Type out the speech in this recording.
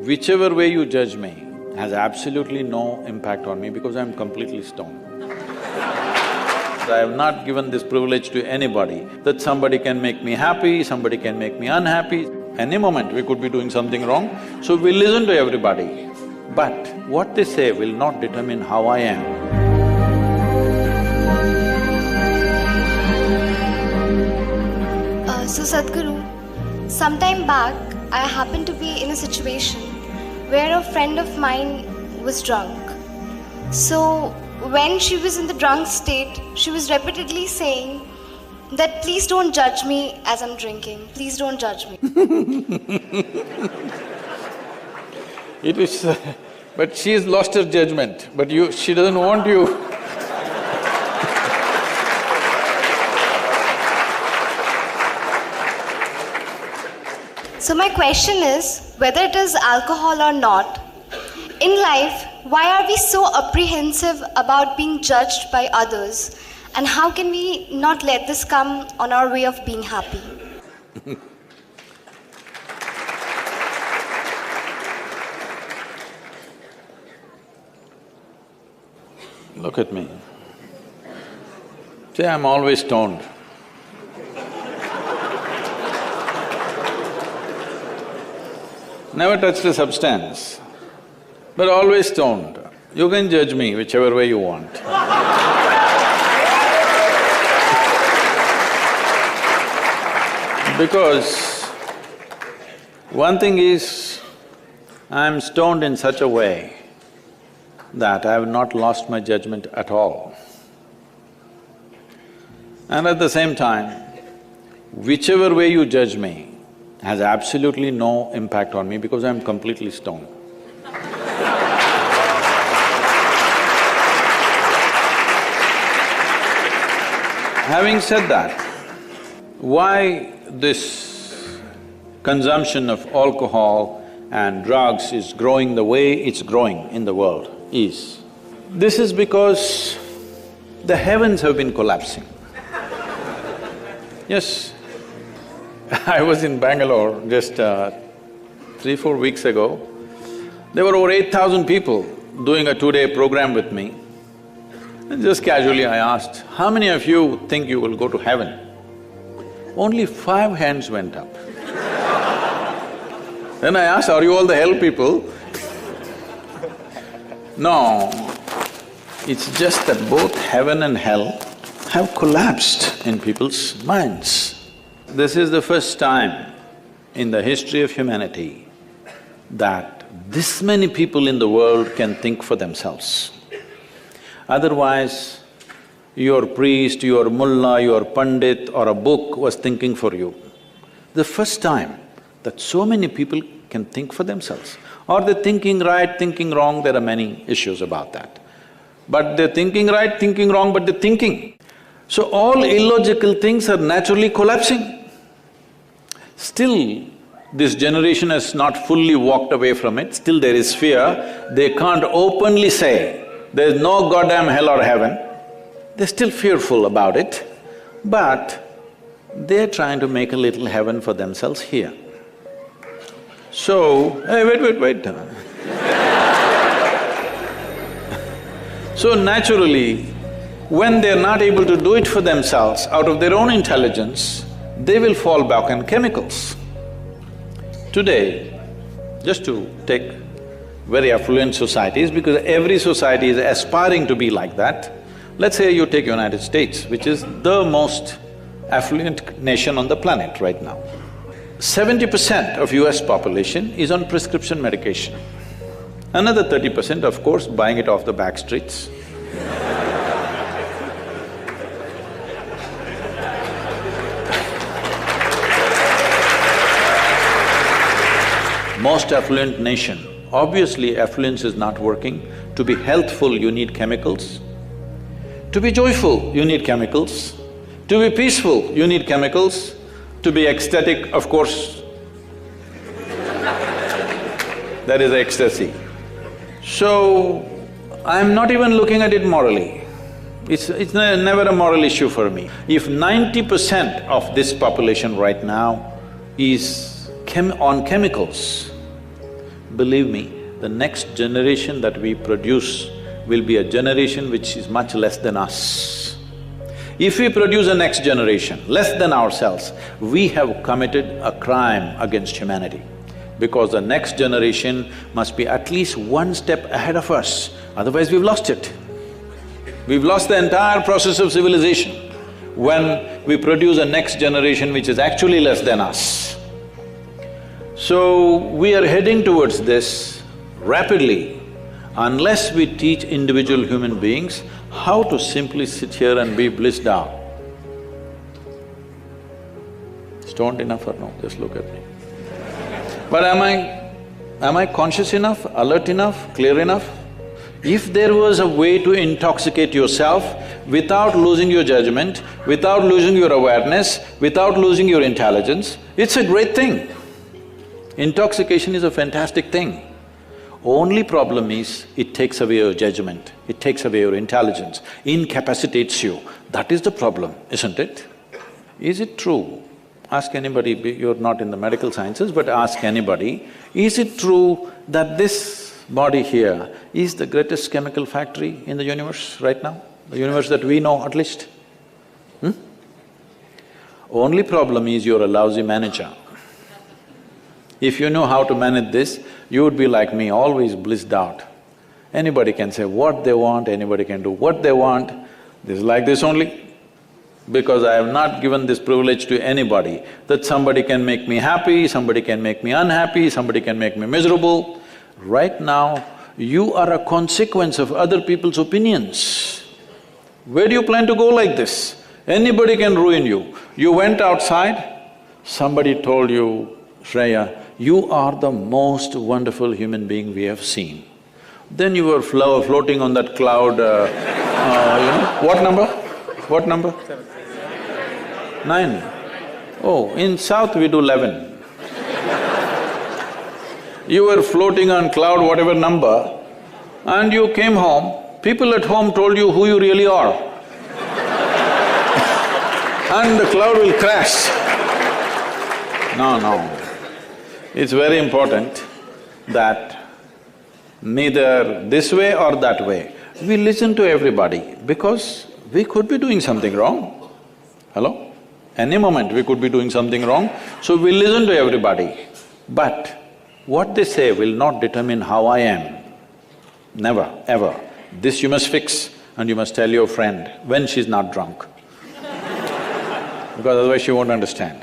Whichever way you judge me has absolutely no impact on me because I'm completely stoned. I have not given this privilege to anybody, that somebody can make me happy, somebody can make me unhappy. Any moment we could be doing something wrong, so we listen to everybody. But what they say will not determine how I am. So Sadhguru, sometime back I happened to be in a situation where a friend of mine was drunk. So when she was in the drunk state, she was repeatedly saying that please don't judge me as I'm drinking, please don't judge me. It is… but she has lost her judgment, but she doesn't want you. So my question is, whether it is alcohol or not, in life, why are we so apprehensive about being judged by others? And how can we not let this come on our way of being happy? Look at me. See, I'm always stoned. Never touched a substance, but always stoned. You can judge me whichever way you want. Because one thing is, I'm stoned in such a way that I have not lost my judgment at all. And at the same time, whichever way you judge me has absolutely no impact on me because I'm completely stoned. Having said that, why this consumption of alcohol and drugs is growing the way it's growing in the world is, this is because the heavens have been collapsing. Yes, I was in Bangalore just 3-4 weeks ago. There were over 8,000 people doing a 2-day program with me. And just casually I asked, how many of you think you will go to heaven? Only 5 hands went up. Then I asked, are you all the hell people? No, it's just that both heaven and hell have collapsed in people's minds. This is the first time in the history of humanity that this many people in the world can think for themselves. Otherwise, your priest, your mullah, your pandit or a book was thinking for you. The first time that so many people can think for themselves. Are they thinking right, thinking wrong? There are many issues about that. But they're thinking right, thinking wrong, but they're thinking. So all illogical things are naturally collapsing. Still, this generation has not fully walked away from it, still there is fear. They can't openly say, there's no goddamn hell or heaven. They're still fearful about it, but they're trying to make a little heaven for themselves here. So, hey, wait. So naturally, when they're not able to do it for themselves out of their own intelligence, they will fall back on chemicals. Today, just to take very affluent societies, because every society is aspiring to be like that, let's say you take United States, which is the most affluent nation on the planet right now. 70% of US population is on prescription medication. Another 30%, of course, buying it off the back streets. Most affluent nation, obviously affluence is not working. To be healthful, you need chemicals. To be joyful, you need chemicals. To be peaceful, you need chemicals. To be ecstatic, of course, that is ecstasy. So, I'm not even looking at it morally. It's never a moral issue for me. If 90% of this population right now is on chemicals, believe me, the next generation that we produce will be a generation which is much less than us. If we produce a next generation less than ourselves, we have committed a crime against humanity, because the next generation must be at least one step ahead of us, otherwise we've lost it. We've lost the entire process of civilization when we produce a next generation which is actually less than us. So, we are heading towards this rapidly. Unless we teach individual human beings how to simply sit here and be blissed out. Stoned enough or no? Just look at me. But am I conscious enough, alert enough, clear enough? If there was a way to intoxicate yourself without losing your judgment, without losing your awareness, without losing your intelligence, it's a great thing. Intoxication is a fantastic thing. Only problem is, it takes away your judgment, it takes away your intelligence, incapacitates you. That is the problem, isn't it? Is it true? Ask anybody, you're not in the medical sciences, but ask anybody, is it true that this body here is the greatest chemical factory in the universe right now? The universe that we know at least? Only problem is you're a lousy manager. If you know how to manage this, you would be like me, always blissed out. Anybody can say what they want, anybody can do what they want. This is like this only. Because I have not given this privilege to anybody, that somebody can make me happy, somebody can make me unhappy, somebody can make me miserable. Right now, you are a consequence of other people's opinions. Where do you plan to go like this? Anybody can ruin you. You went outside, somebody told you, Shreya, you are the most wonderful human being we have seen. Then you were floating on that cloud, what number? What number? 9. Oh, in South we do 11. You were floating on cloud whatever number, and you came home, people at home told you who you really are. And the cloud will crash. No. It's very important that neither this way or that way, we listen to everybody because we could be doing something wrong. Hello? Any moment we could be doing something wrong, so we listen to everybody. But what they say will not determine how I am. Never, ever. This you must fix and you must tell your friend when she's not drunk. Because otherwise she won't understand.